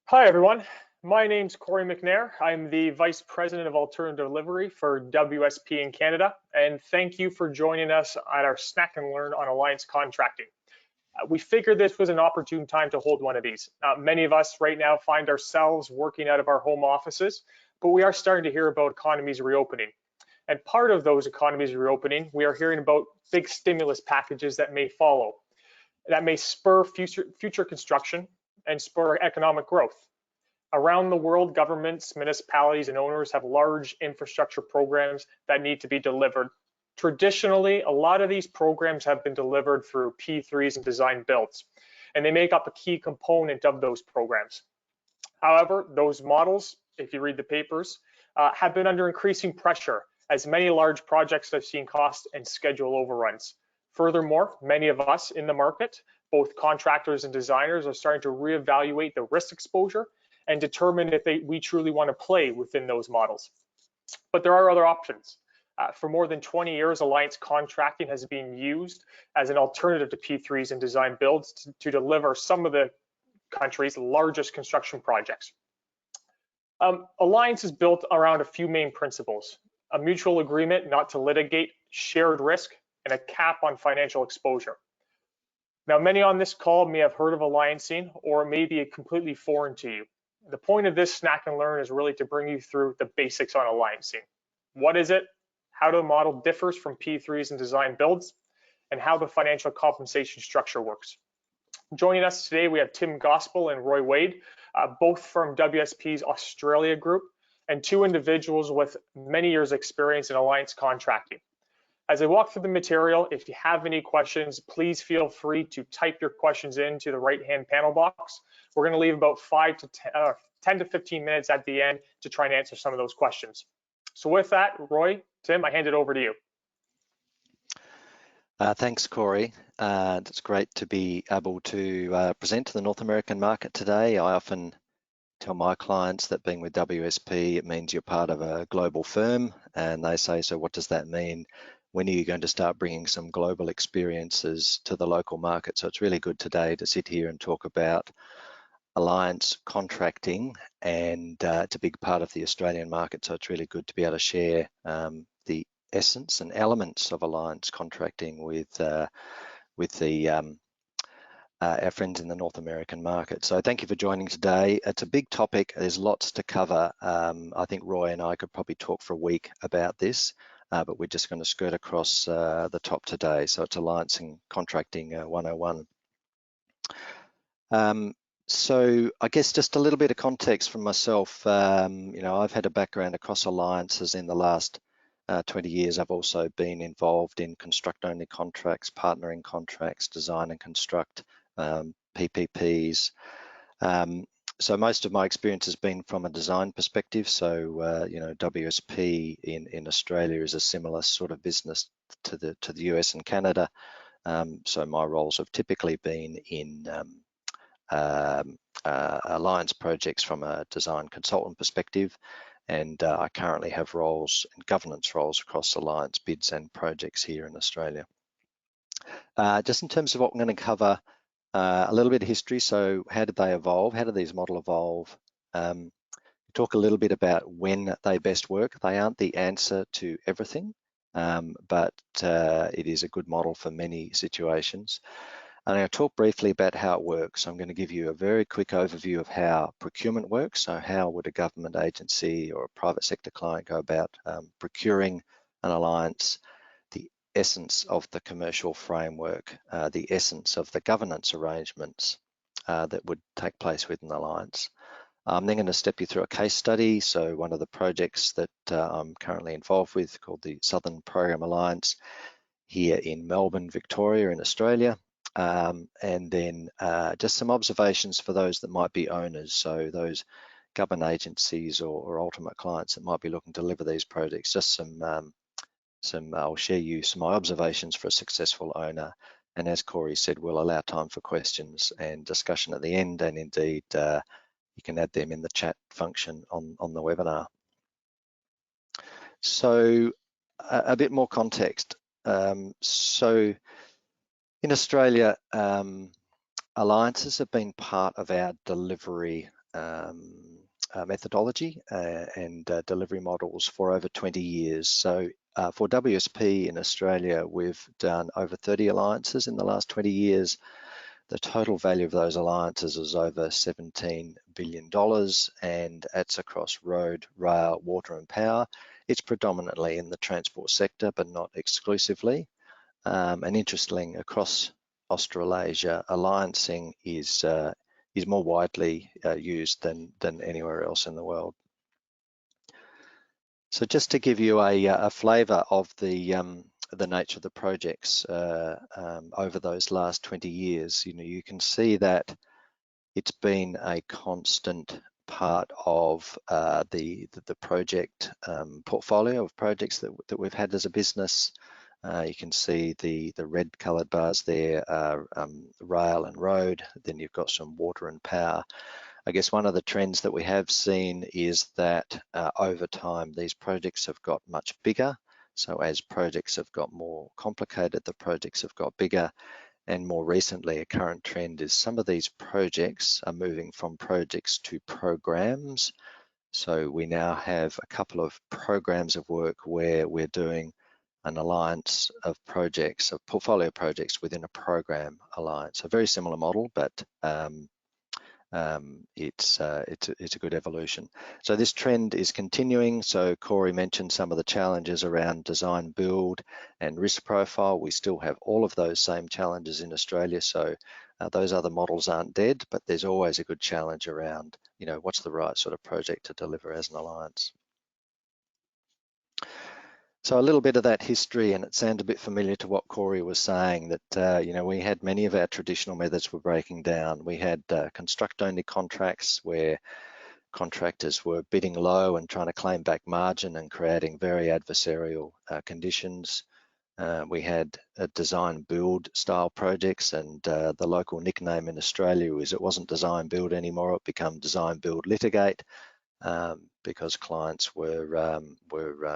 Hi, everyone. My name's Corey McNair. I'm the Vice President of Alternative Delivery for WSP in Canada, and thank you for joining us at our Snack and Learn on Alliance Contracting. We figured this was an opportune time to hold one of these. Many of us right now find ourselves working out of our home offices, but we are starting to hear about economies reopening. And part of those economies reopening, we are hearing about big stimulus packages that may follow, that may spur future construction and spur economic growth. Around the world, governments, municipalities, and owners have large infrastructure programs that need to be delivered. Traditionally, a lot of these programs have been delivered through P3s and design builds, and they make up a key component of those programs. However, those models, if you read the papers, have been under increasing pressure as many large projects have seen cost and schedule overruns. Furthermore, many of us in the market, both contractors and designers, are starting to reevaluate the risk exposure and determine if we truly want to play within those models. But there are other options. For more than 20 years, alliance contracting has been used as an alternative to P3s and design builds to deliver some of the country's largest construction projects. Alliance is built around a few main principles: a mutual agreement not to litigate, shared risk, and a cap on financial exposure. Now, many on this call may have heard of alliancing, or it may be completely foreign to you. The point of this Snack and Learn is really to bring you through the basics on alliancing. What is it? How the model differs from P3s and design builds, and how the financial compensation structure works. Joining us today, we have Tim Gospel and Roy Wade, both from WSP's Australia group, and two individuals with many years experience in alliance contracting. As I walk through the material, if you have any questions, please feel free to type your questions into the right-hand panel box. We're going to leave about 10 to 15 minutes at the end to try and answer some of those questions. So with that, Roy, Tim, I hand it over to you. Thanks, Corey. It's great to be able to present to the North American market today. I often tell my clients that being with WSP, it means you're part of a global firm, and they say, so what does that mean? When are you going to start bringing some global experiences to the local market? So it's really good today to sit here and talk about alliance contracting, and it's a big part of the Australian market. So it's really good to be able to share the essence and elements of alliance contracting with our friends in the North American market. So thank you for joining today. It's a big topic. There's lots to cover. I think Roy and I could probably talk for a week about this. But we're just going to skirt across the top today. So it's Alliance and Contracting 101. So I guess just a little bit of context from myself. I've had a background across alliances in the last 20 years. I've also been involved in construct-only contracts, partnering contracts, design and construct, PPPs. So most of my experience has been from a design perspective. So WSP in Australia is a similar sort of business to the US and Canada. So my roles have typically been in alliance projects from a design consultant perspective, and I currently have roles and governance roles across alliance bids and projects here in Australia. Just in terms of what I'm going to cover. A little bit of history. So how did they evolve? How did these models evolve? Talk a little bit about when they best work. They aren't the answer to everything, but it is a good model for many situations. And I'll talk briefly about how it works. I'm going to give you a very quick overview of how procurement works. So how would a government agency or a private sector client go about procuring an alliance? Essence of the commercial framework, the essence of the governance arrangements that would take place within the alliance. I'm then going to step you through a case study. So one of the projects that I'm currently involved with, called the Southern Program Alliance, here in Melbourne, Victoria in Australia. And then just some observations for those that might be owners. So those government agencies or ultimate clients that might be looking to deliver these projects. Just I'll share you some of my observations for a successful owner, and as Corey said, we'll allow time for questions and discussion at the end, and indeed you can add them in the chat function on the webinar. So a bit more context. So in Australia, alliances have been part of our delivery methodology and delivery models for over 20 years. So for WSP in Australia, we've done over 30 alliances in the last 20 years. The total value of those alliances is over $17 billion, and that's across road, rail, water and power. It's predominantly in the transport sector, but not exclusively. And interestingly, across Australasia, alliancing is more widely used than anywhere else in the world. So just to give you a flavour of the nature of the projects over those last 20 years, you can see that it's been a constant part of the project portfolio of projects that we've had as a business. You can see the red coloured bars there are rail and road, then you've got some water and power. I guess one of the trends that we have seen is that over time these projects have got much bigger. So as projects have got more complicated, the projects have got bigger. And more recently, a current trend is some of these projects are moving from projects to programs. So we now have a couple of programs of work where we're doing an alliance of projects, of portfolio projects within a program alliance. A very similar model, but it's a good evolution. So this trend is continuing. So Corey mentioned some of the challenges around design, build, and risk profile. We still have all of those same challenges in Australia. So those other models aren't dead, but there's always a good challenge around, what's the right sort of project to deliver as an alliance. So a little bit of that history, and it sounds a bit familiar to what Corey was saying, that we had many of our traditional methods were breaking down. We had construct-only contracts where contractors were bidding low and trying to claim back margin and creating very adversarial conditions. We had design-build style projects, and the local nickname in Australia was it wasn't design-build anymore, it became design-build-litigate. Because clients were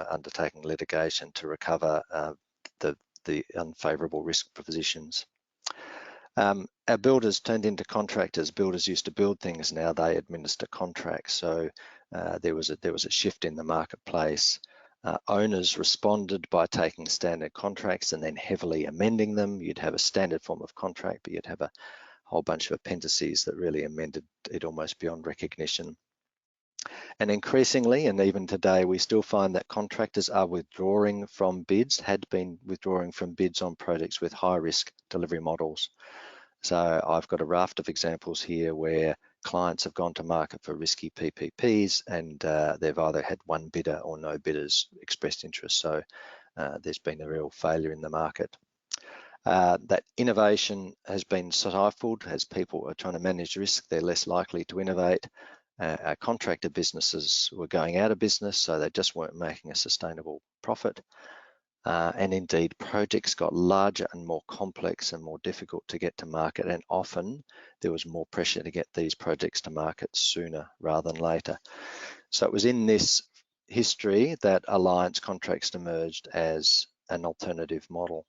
undertaking litigation to recover the unfavourable risk positions. Our builders turned into contractors. Builders used to build things, now they administer contracts. So there was a shift in the marketplace. Owners responded by taking standard contracts and then heavily amending them. You'd have a standard form of contract, but you'd have a whole bunch of appendices that really amended it almost beyond recognition. And increasingly, and even today, we still find that contractors are withdrawing from bids, had been withdrawing from bids on projects with high risk delivery models. So I've got a raft of examples here where clients have gone to market for risky PPPs and they've either had one bidder or no bidders expressed interest. So there's been a real failure in the market. That innovation has been stifled as people are trying to manage risk. They're less likely to innovate. Our contractor businesses were going out of business, so they just weren't making a sustainable profit. And indeed, projects got larger and more complex and more difficult to get to market, and often there was more pressure to get these projects to market sooner rather than later. So it was in this history that alliance contracts emerged as an alternative model.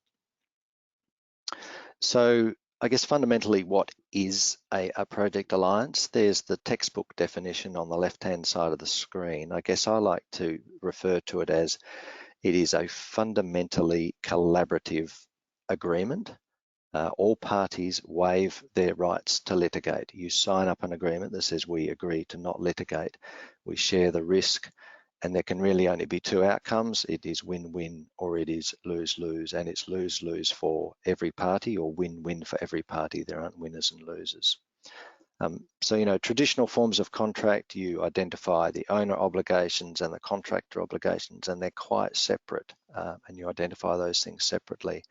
So I guess fundamentally, what is a project alliance? There's the textbook definition on the left-hand side of the screen. I guess I like to refer to it as it is a fundamentally collaborative agreement. All parties waive their rights to litigate. You sign up an agreement that says we agree to not litigate. We share the risk, and there can really only be two outcomes. It is win-win or it is lose-lose, and it's lose-lose for every party or win-win for every party. There aren't winners and losers. So, traditional forms of contract, you identify the owner obligations and the contractor obligations, and they're quite separate, and you identify those things separately.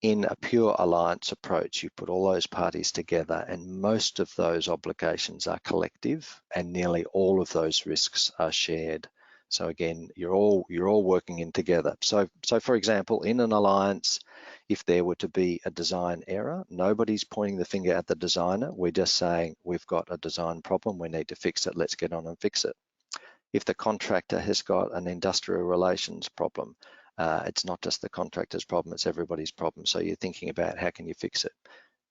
In a pure alliance approach, you put all those parties together and most of those obligations are collective and nearly all of those risks are shared. So again, you're all working in together. So for example, in an alliance, if there were to be a design error, nobody's pointing the finger at the designer. We're just saying, we've got a design problem, we need to fix it, let's get on and fix it. If the contractor has got an industrial relations problem, it's not just the contractor's problem, it's everybody's problem. So you're thinking about how can you fix it?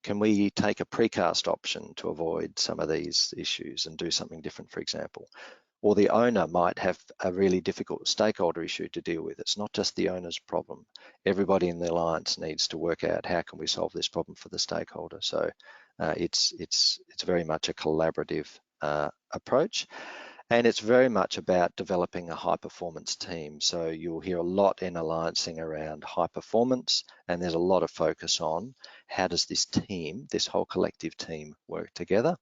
can we take a precast option to avoid some of these issues and do something different, for example? Or the owner might have a really difficult stakeholder issue to deal with. It's not just the owner's problem. Everybody in the alliance needs to work out how can we solve this problem for the stakeholder. So it's very much a collaborative approach. And it's very much about developing a high performance team. So you'll hear a lot in alliancing around high performance, and there's a lot of focus on how does this team, this whole collective team, work together.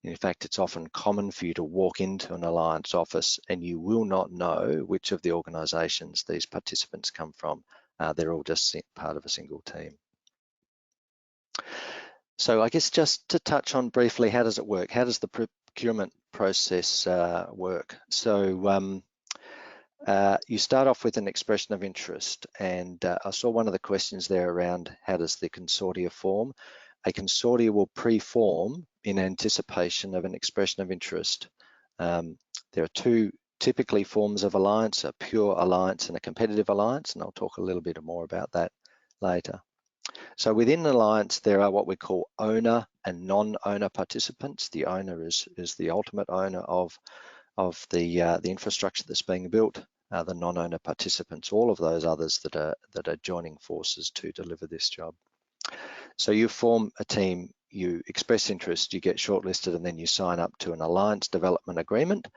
In fact, it's often common for you to walk into an alliance office and you will not know which of the organisations these participants come from. They're all just part of a single team. So I guess just to touch on briefly, how does it work? How does the procurement process work? So you start off with an expression of interest, and I saw one of the questions there around how does the consortia form? A consortia will pre-form in anticipation of an expression of interest. There are two typically forms of alliance, a pure alliance and a competitive alliance, and I'll talk a little bit more about that later. So within an alliance, there are what we call owner and non-owner participants. The owner is the ultimate owner of the infrastructure that's being built. The non-owner participants, all of those others that are joining forces to deliver this job. So you form a team, you express interest, you get shortlisted, and then you sign up to an alliance development agreement.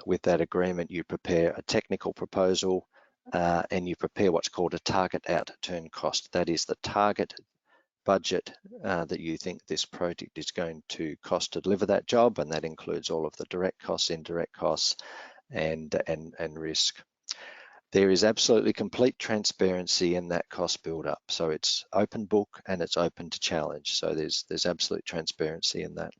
With that agreement, you prepare a technical proposal and you prepare what's called a target out-turn cost. That is the target budget that you think this project is going to cost to deliver that job, and that includes all of the direct costs, indirect costs, and risk. There is absolutely complete transparency in that cost build-up. So it's open book and it's open to challenge. So there's absolute transparency in that.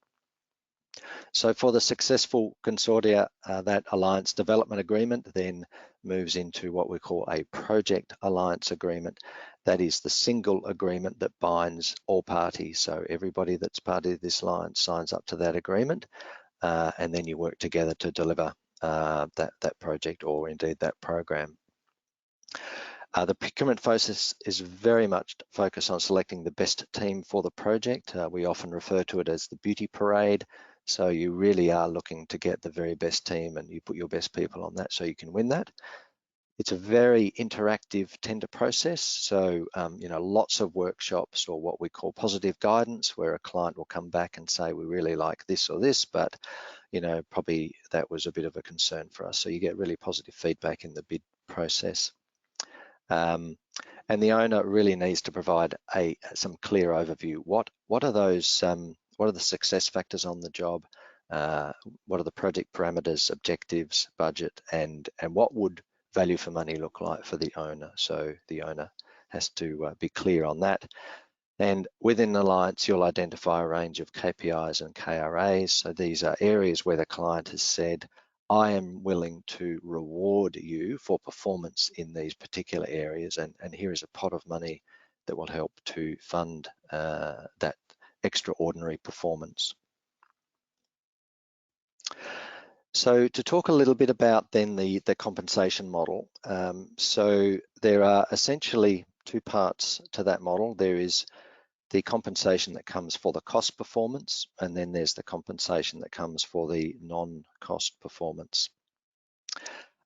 So for the successful consortia, that alliance development agreement then moves into what we call a project alliance agreement. That is the single agreement that binds all parties. So everybody that's part of this alliance signs up to that agreement, and then you work together to deliver that project or indeed that program. The procurement process is very much focused on selecting the best team for the project. We often refer to it as the beauty parade. So you really are looking to get the very best team, and you put your best people on that so you can win that. It's a very interactive tender process. So, lots of workshops, or what we call positive guidance, where a client will come back and say, we really like this or this, but, probably that was a bit of a concern for us. So you get really positive feedback in the bid process. And the owner really needs to provide some clear overview. What are those? What are the success factors on the job? What are the project parameters, objectives, budget, and what would value for money look like for the owner? So the owner has to be clear on that. And within the alliance, you'll identify a range of KPIs and KRAs. So these are areas where the client has said, I am willing to reward you for performance in these particular areas, and here is a pot of money that will help to fund that extraordinary performance. So to talk a little bit about then the compensation model. So there are essentially two parts to that model. There is the compensation that comes for the cost performance, and then there's the compensation that comes for the non-cost performance.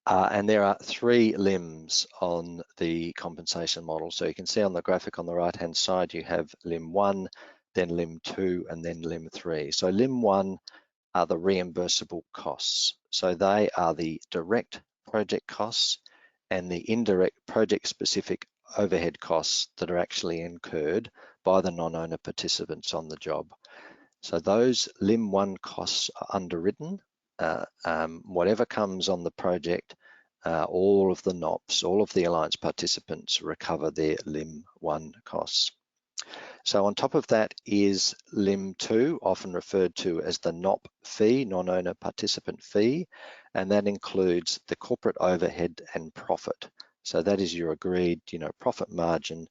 And there are three limbs on the compensation model. So you can see on the graphic on the right-hand side, you have limb 1, then limb 2, and then limb 3. So limb 1 are the reimbursable costs. So they are the direct project costs and the indirect project-specific overhead costs that are actually incurred by the non-owner participants on the job. So those limb 1 costs are underwritten. Whatever comes on the project, all of the NOPs, all of the alliance participants recover their limb 1 costs. So on top of that is limb 2, often referred to as the NOP fee, non-owner participant fee, and that includes the corporate overhead and profit. So that is your agreed, profit margin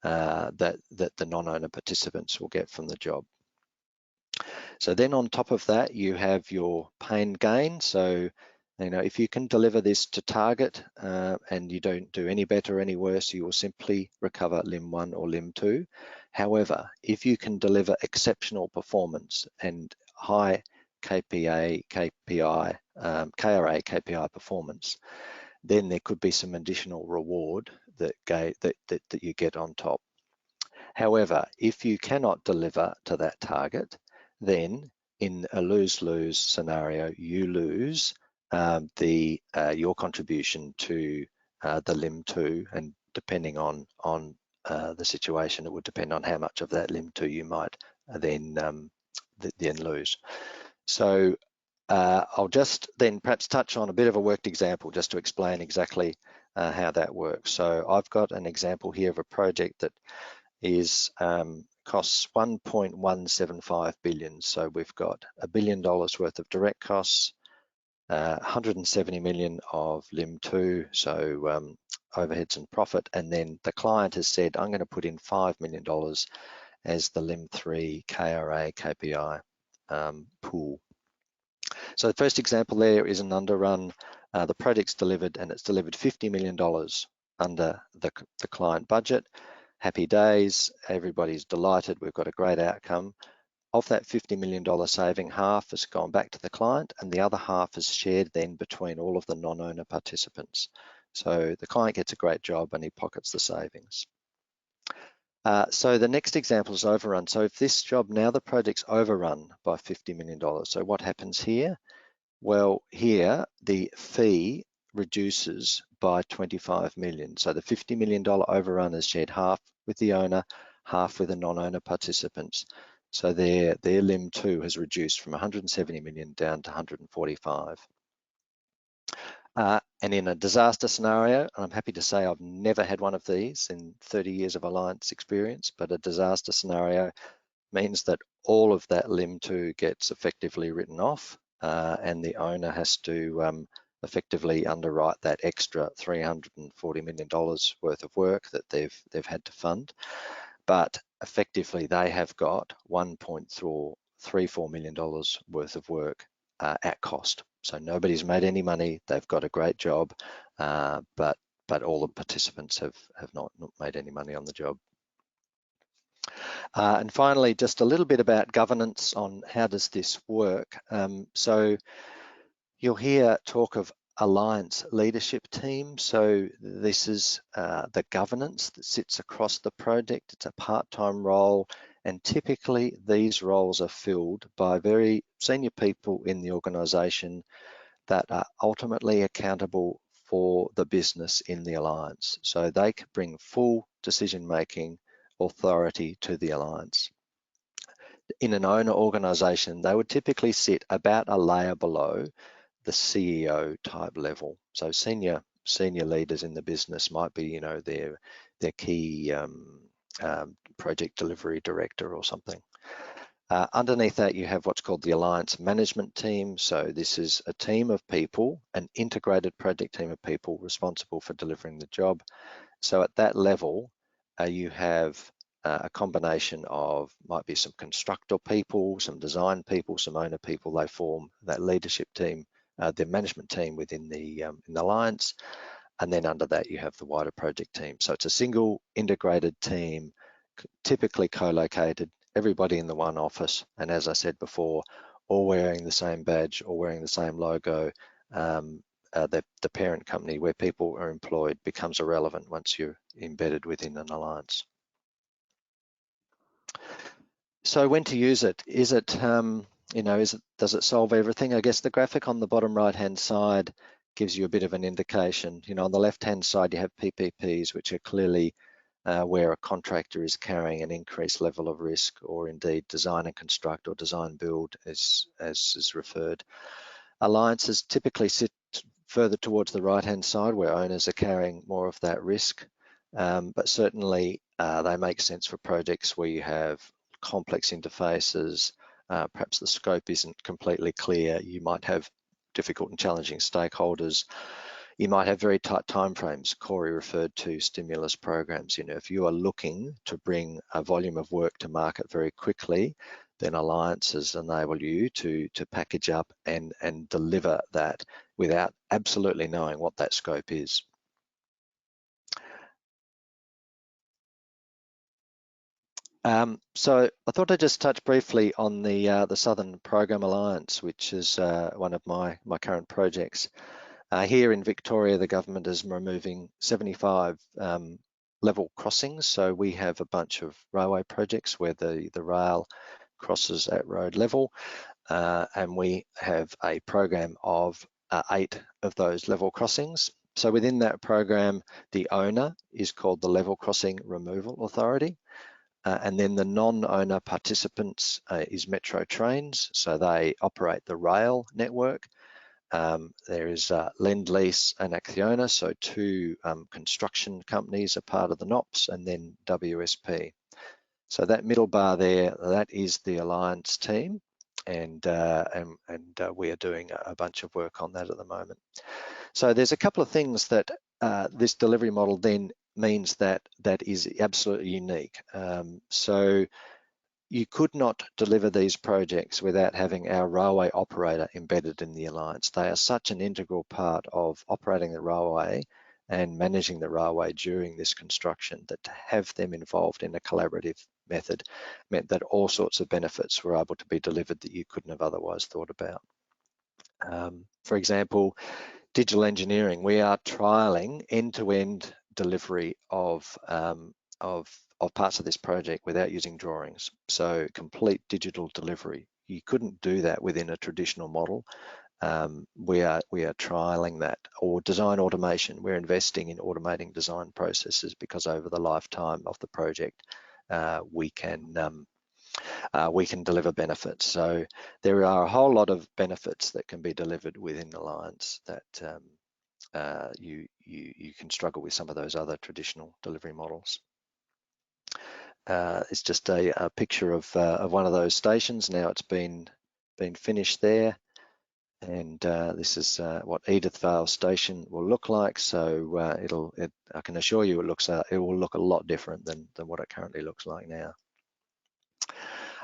that the non-owner participants will get from the job. So then on top of that, you have your pain gain. So You know, if you can deliver this to target and you don't do any better or any worse, you will simply recover limb 1 or limb 2. However, if you can deliver exceptional performance and high KRA, KPI performance, then there could be some additional reward that you get on top. However, if you cannot deliver to that target, then in a lose-lose scenario, you lose your contribution to the limb 2, and depending on the situation, it would depend on how much of that limb 2 you might then lose. So I'll just then perhaps touch on a bit of a worked example just to explain exactly how that works. So I've got an example here of a project that is costs 1.175 billion. So we've got $1 billion worth of direct costs, 170 million of limb 2, so overheads and profit, and then the client has said, I'm going to put in $5 million as the limb 3 KRA KPI pool. So the first example there is an underrun. The project's delivered, and it's delivered $50 million under the client budget. Happy days, everybody's delighted, we've got a great outcome. Of that $50 million saving, half has gone back to the client and the other half is shared then between all of the non-owner participants. So the client gets a great job and he pockets the savings. So the next example is overrun. So if this job, now the project's overrun by $50 million. So what happens here? Well, here the fee reduces by 25 million. So the $50 million overrun is shared half with the owner, half with the non-owner participants. So their limb 2 has reduced from 170 million down to 145. And in a disaster scenario, and I'm happy to say I've never had one of these in 30 years of Alliance experience, but a disaster scenario means that all of that limb 2 gets effectively written off, and the owner has to effectively underwrite that extra $340 million worth of work that they've had to fund. But effectively, they have got $1.34 million worth of work at cost. So nobody's made any money. They've got a great job, but all the participants have not made any money on the job. And finally, just a little bit about governance on how does this work. So you'll hear talk of Alliance leadership team. So this is the governance that sits across the project. It's a part-time role, and typically these roles are filled by very senior people in the organisation that are ultimately accountable for the business in the Alliance. So they can bring full decision-making authority to the Alliance. In an owner organisation, they would typically sit about a layer below the CEO type level. So senior leaders in the business might be, you know, their key project delivery director or something. Underneath that, you have what's called the Alliance Management Team. So this is a team of people, an integrated project team of people responsible for delivering the job. So at that level, you have a combination of, might be some constructor people, some design people, some owner people. They form that leadership team, the management team within the Alliance. And then under that, you have the wider project team. So it's a single integrated team, typically co-located, everybody in the one office. And as I said before, all wearing the same badge, all wearing the same logo. The parent company where people are employed becomes irrelevant once you're embedded within an Alliance. So when to use it? Is it, does it solve everything? I guess the graphic on the bottom right-hand side gives you a bit of an indication. You know, on the left-hand side, you have PPPs, which are clearly where a contractor is carrying an increased level of risk, or indeed design and construct or design build as is referred. Alliances typically sit further towards the right-hand side where owners are carrying more of that risk, but certainly they make sense for projects where you have complex interfaces, perhaps the scope isn't completely clear, you might have difficult and challenging stakeholders, you might have very tight timeframes. Corey referred to stimulus programs. You know, if you are looking to bring a volume of work to market very quickly, then alliances enable you to package up and deliver that without absolutely knowing what that scope is. So I thought I'd just touch briefly on the Southern Program Alliance, which is one of my current projects. Here in Victoria, the government is removing 75 level crossings. So we have a bunch of railway projects where the rail crosses at road level, and we have a program of 8 of those level crossings. So within that program, the owner is called the Level Crossing Removal Authority. And then the non-owner participants is Metro Trains, so they operate the rail network. There is Lend-Lease and Acciona, so 2 construction companies are part of the NOPS, and then WSP. So that middle bar there, that is the Alliance team, and we are doing a bunch of work on that at the moment. So there's a couple of things that this delivery model then means that is absolutely unique. So you could not deliver these projects without having our railway operator embedded in the alliance. They are such an integral part of operating the railway and managing the railway during this construction that to have them involved in a collaborative method meant that all sorts of benefits were able to be delivered that you couldn't have otherwise thought about. For example, digital engineering, we are trialing end-to-end delivery of parts of this project without using drawings. So complete digital delivery. You couldn't do that within a traditional model. We are trialing that. Or design automation. We're investing in automating design processes because over the lifetime of the project, we can deliver benefits. So there are a whole lot of benefits that can be delivered within Alliance that you can struggle with some of those other traditional delivery models. It's just a picture of one of those stations. Now it's been finished there, and this is what Edithvale Station will look like. So I can assure you it will look a lot different than what it currently looks like now.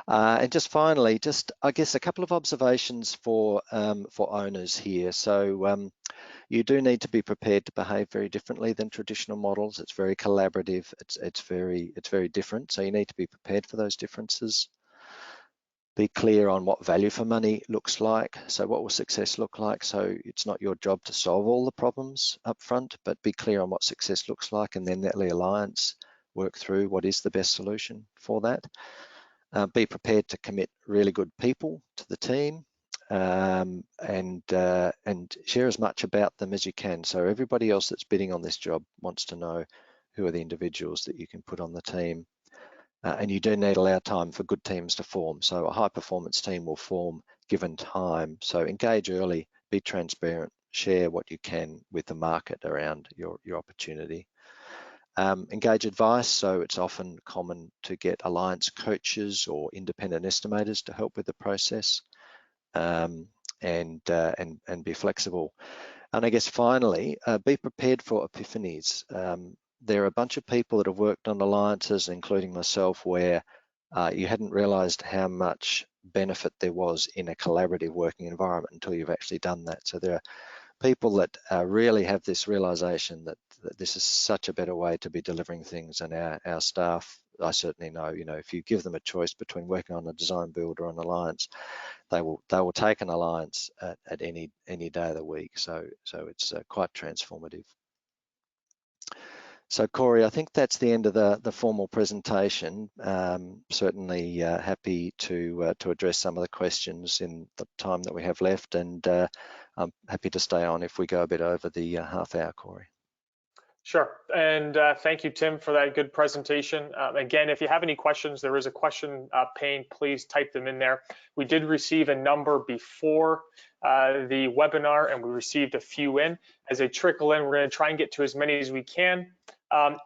And just finally, I guess a couple of observations for owners here. So you do need to be prepared to behave very differently than traditional models. It's very collaborative. It's very different. So you need to be prepared for those differences. Be clear on what value for money looks like. So what will success look like? So it's not your job to solve all the problems up front, but be clear on what success looks like, and then let the alliance work through what is the best solution for that. Be prepared to commit really good people to the team, and share as much about them as you can. So everybody else that's bidding on this job wants to know who are the individuals that you can put on the team. And you do need to allow time for good teams to form. So a high performance team will form given time. So engage early, be transparent, share what you can with the market around your opportunity. Engage advice, so it's often common to get alliance coaches or independent estimators to help with the process, and be flexible. And I guess finally, be prepared for epiphanies. There are a bunch of people that have worked on alliances, including myself, where you hadn't realized how much benefit there was in a collaborative working environment until you've actually done that. So there are people that really have this realization that this is such a better way to be delivering things, and our staff, I certainly know, if you give them a choice between working on a design build or an alliance, they will take an alliance at any day of the week. So it's quite transformative. So Corey, I think that's the end of the formal presentation. Certainly happy to address some of the questions in the time that we have left, and I'm happy to stay on if we go a bit over the half hour, Corey. Sure, and thank you, Tim, for that good presentation. Again, if you have any questions, there is a question pane, please type them in there. We did receive a number before the webinar, and we received a few in. As they trickle in, we're going to try and get to as many as we can.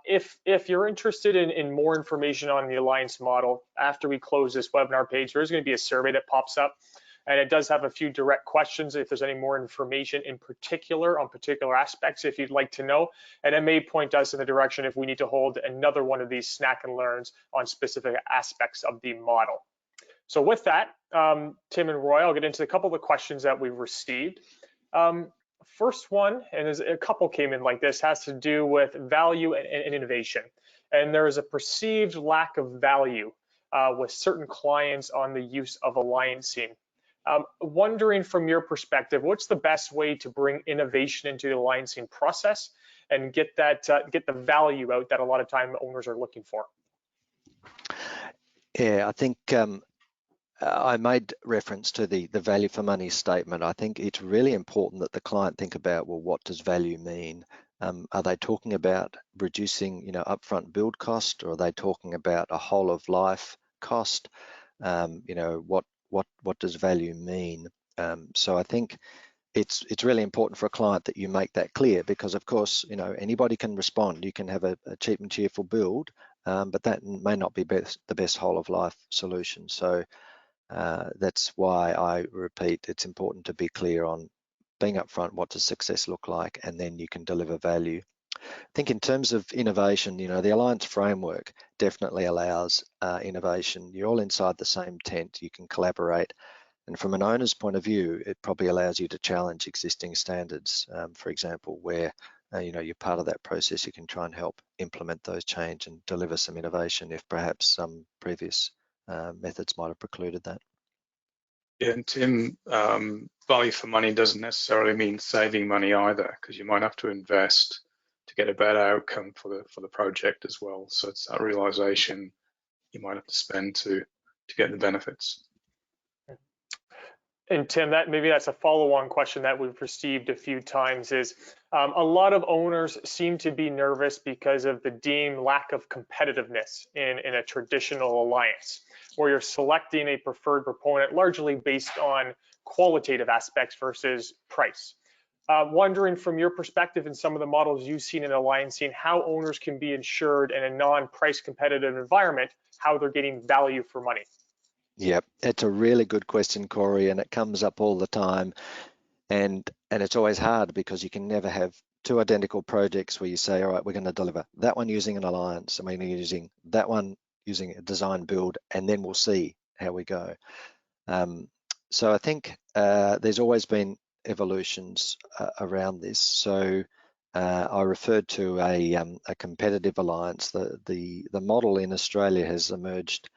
If you're interested in more information on the Alliance model, after we close this webinar page, there's going to be a survey that pops up. And it does have a few direct questions if there's any more information in particular on particular aspects if you'd like to know. And it may point us in the direction if we need to hold another one of these snack and learns on specific aspects of the model. So with that, Tim and Roy, I'll get into a couple of the questions that we've received. First one, and there's a couple came in like this, has to do with value and innovation. And there is a perceived lack of value with certain clients on the use of alliancing. Wondering from your perspective, what's the best way to bring innovation into the alliancing process and get that get the value out that a lot of time owners are looking for? Yeah, I think I made reference to the value for money statement. I think it's really important that the client think about, well, what does value mean? Are they talking about reducing, upfront build cost, or are they talking about a whole of life cost? What does value mean? So I think it's really important for a client that you make that clear, because of course, anybody can respond. You can have a cheap and cheerful build, but that may not be the best whole of life solution. So that's why I repeat, it's important to be clear on being upfront, what does success look like, and then you can deliver value. I think in terms of innovation, the Alliance framework definitely allows innovation. You're all inside the same tent, you can collaborate. And from an owner's point of view, it probably allows you to challenge existing standards, for example, where you're part of that process. You can try and help implement those change and deliver some innovation if perhaps some previous methods might have precluded that. Yeah, and Tim, value for money doesn't necessarily mean saving money either, because you might have to invest to get a better outcome for the project as well. So it's that realization you might have to spend to get the benefits. And Tim, maybe that's a follow-on question that we've received a few times is a lot of owners seem to be nervous because of the deemed lack of competitiveness in a traditional alliance, where you're selecting a preferred proponent largely based on qualitative aspects versus price. Wondering from your perspective and some of the models you've seen in alliancing, how owners can be ensured in a non-price competitive environment, how they're getting value for money. Yep, it's a really good question, Corey, and it comes up all the time. And it's always hard because you can never have two identical projects where you say, all right, we're going to deliver that one using an alliance, and we're using that one using a design build, and then we'll see how we go. So I think there's always been evolutions around this. So I referred to a competitive alliance. The model in Australia has emerged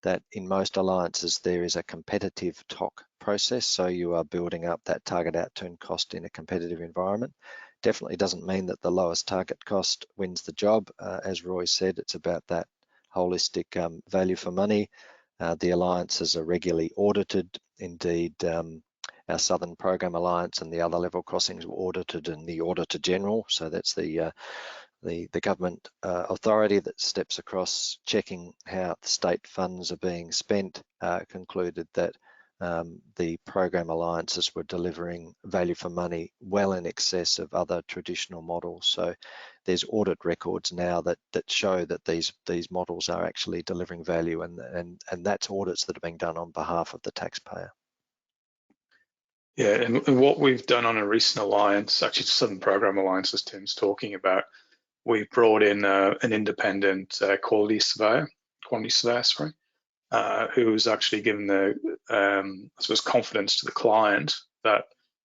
that in most alliances there is a competitive TOC process, so you are building up that target outturn cost in a competitive environment. Definitely doesn't mean that the lowest target cost wins the job. As Roy said, it's about that holistic value for money. The alliances are regularly audited. Indeed, our Southern Program Alliance and the other level crossings were audited in the Auditor General, so that's the government authority that steps across checking how the state funds are being spent, concluded that the program alliances were delivering value for money well in excess of other traditional models. So there's audit records now that show that these models are actually delivering value, and that's audits that are being done on behalf of the taxpayer. Yeah, and what we've done on a recent alliance, actually Southern Program Alliance, as Tim's talking about, we brought in an independent quality surveyor, who was actually given the, I suppose, confidence to the client that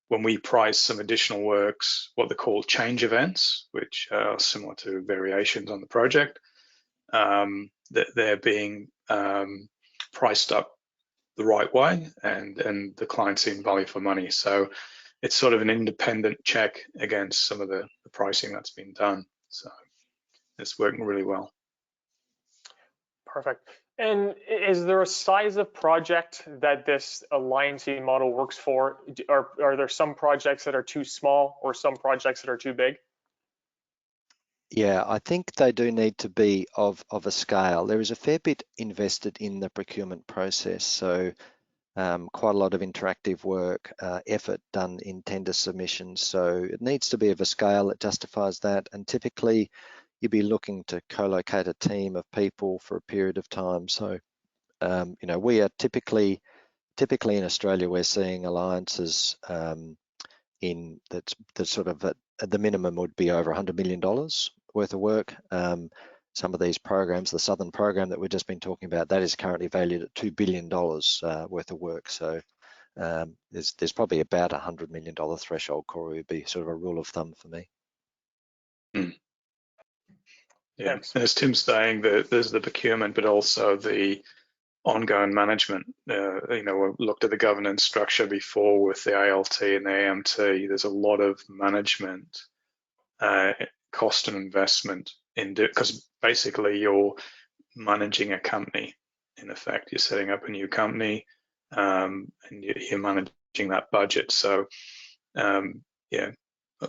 when we price some additional works, what they call change events, which are similar to variations on the project, that they're being priced up the right way, and the client's seeing value for money. So it's sort of an independent check against some of the pricing that's been done. So it's working really well. Perfect. And is there a size of project that this alliancing model works for? Are there some projects that are too small or some projects that are too big? Yeah, I think they do need to be of a scale. There is a fair bit invested in the procurement process, so quite a lot of interactive work, effort done in tender submissions. So it needs to be of a scale that justifies that, and typically you'd be looking to co-locate a team of people for a period of time. So we are typically in Australia, we're seeing alliances in that's sort of at the minimum would be over $100 million worth of work. some of these programs, the Southern program that we've just been talking about, that is currently valued at $2 billion worth of work. So there's probably about $100 million threshold, Corey, would be sort of a rule of thumb for me. Yeah, Thanks. and as Tim's saying, there's the procurement, but also the ongoing management. We looked at the governance structure before with the ALT and the AMT. There's a lot of management cost and investment because basically you're managing a company. In effect, you're setting up a new company and you're managing that budget. So yeah,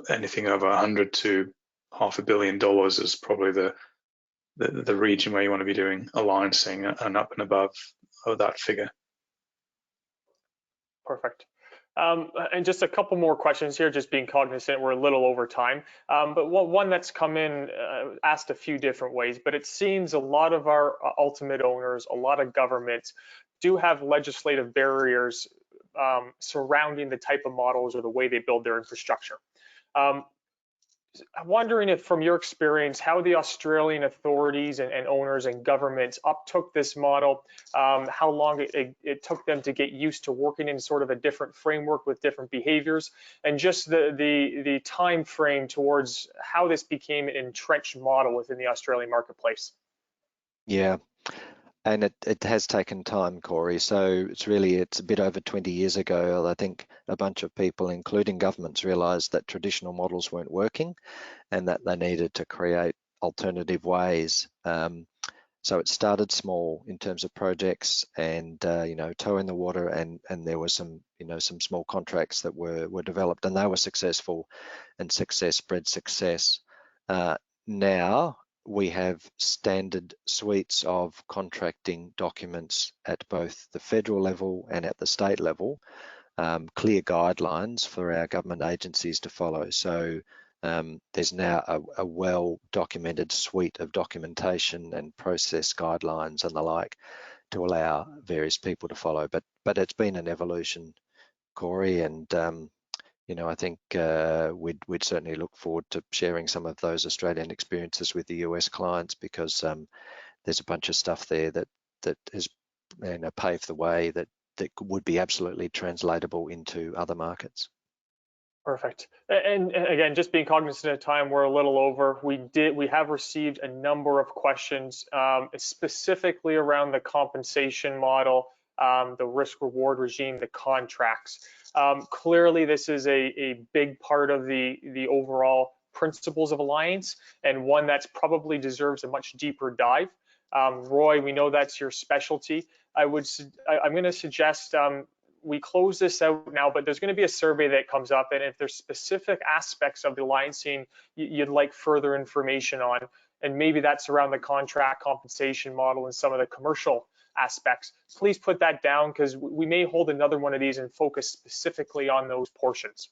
anything over 100 to $500 million is probably the region where you want to be doing alliancing and up and above of that figure. Perfect. And just a couple more questions here, just being cognizant we're a little over time. But one that's come in asked a few different ways, but it seems a lot of our ultimate owners, a lot of governments do have legislative barriers surrounding the type of models or the way they build their infrastructure. I'm wondering if, from your experience, how the Australian authorities and owners and governments uptook this model, how long it took them to get used to working in sort of a different framework with different behaviors, and just the time frame towards how this became an entrenched model within the Australian marketplace. Yeah. And it has taken time, Corey. So it's a bit over 20 years ago. I think a bunch of people, including governments, realized that traditional models weren't working and that they needed to create alternative ways. So it started small in terms of projects and toe in the water, and there were some some small contracts that were developed, and they were successful, and success bred success. Now we have standard suites of contracting documents at both the federal level and at the state level, clear guidelines for our government agencies to follow. So there's now a well-documented suite of documentation and process guidelines and the like to allow various people to follow. But it's been an evolution, Corey, and I think we'd certainly look forward to sharing some of those Australian experiences with the US clients, because there's a bunch of stuff there that has paved the way that would be absolutely translatable into other markets. Perfect. And again, just being cognizant of time, we're a little over. We have received a number of questions, specifically around the compensation model, the risk reward regime, the contracts. Clearly, this is a big part of the overall principles of Alliance, and one that's probably deserves a much deeper dive. Roy, we know that's your specialty. I'm going to suggest we close this out now, but there's going to be a survey that comes up, and if there's specific aspects of the alliancing you'd like further information on, and maybe that's around the contract compensation model and some of the commercial aspects, please put that down, because we may hold another one of these and focus specifically on those portions.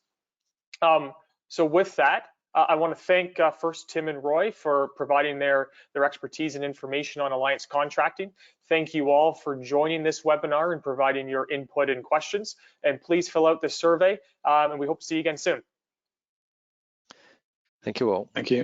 So with that, I want to thank first Tim and Roy for providing their expertise and information on alliance contracting. Thank you all for joining this webinar and providing your input and questions. And please fill out the survey, and we hope to see you again soon. Thank you all. Thank you.